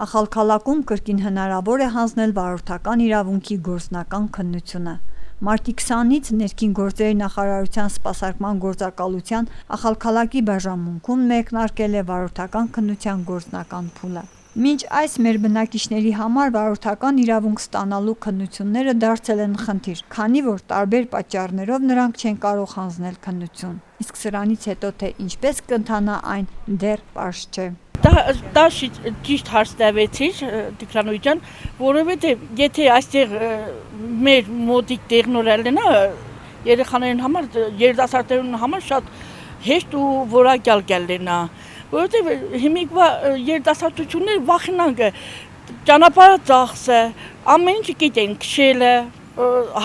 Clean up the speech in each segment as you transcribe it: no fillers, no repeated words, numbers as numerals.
Ախալքալաքում կրկին հնարավոր է հանձնել վարորդական իրավունքի գործնական քննությունը։ Մարտի 20-ից ներքին գործերի նախարարության սպասարկման գործակալության Ախալքալակի բաժանմունքում մեկնարկել է վարորդական քննության գործնական փուլը։ Մինչ այս մեր բնակիչների համար վարորդական իրավունք ստանալու քննությունները դարձել են խնդիր, քանի որ տարբեր պատճառներով նրանք չեն կարող հանձնել քննություն։ Իսկ սրանից հետո թե ինչպես կընթանա այն դեռ պարզ չէ։ Դա ճիշտ հարց տվեցիր Տիգրան ջան, որովհետև եթե այստեղ մեր մոդիկ տեխնոլոգիան լինա, երեխաներին համար, երիտասարդներին համար շատ հեշտ ու որակյալ կլինա, որովհետև հիմիկվա երիտասարդությունները վախենան ճանապարհը ծախսը, ամեն ինչ գիտեն, քշելը,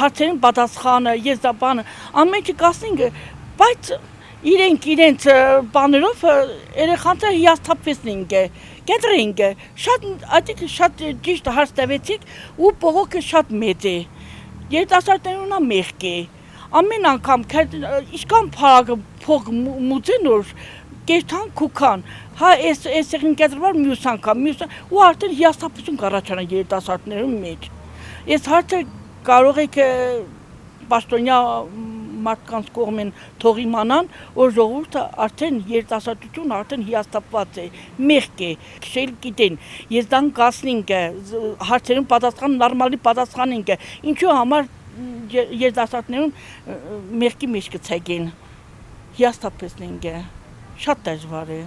հարցերին պատասխանը, եզրափականը, ամեն ինչ կասենք, բայց իրենց բաներով երեխաները հիասթափվեցին, կենտրեն, շատ ճիշտ հարց տվեցիք ու բողոքը շատ մեծ է, երիտասարդներունա մեղք է, ամեն անգամ ինչքան փող մուծեն որ կերտան քուքան, հա էսեղին կենտրվար մյուս անգամ ու արդեն հիասթափություն կառաջանա երիտասարդներում մեջ։ Այս հարցը կարող եք պաշտոնյա մարդկանց կողմեն թող իմանան, որ ժողովուրդը արդեն երիտասարդություն արդեն հիասթափված է, մեղք է, քշել գիտեն, եզդան կասնինք, հարցերին պատասխան նորմալի պատասխանինք, ինչու համար երիտասարդներուն մեղքի մեջ կցեկեն, հիասթափեցնենք, շատ դժվար է։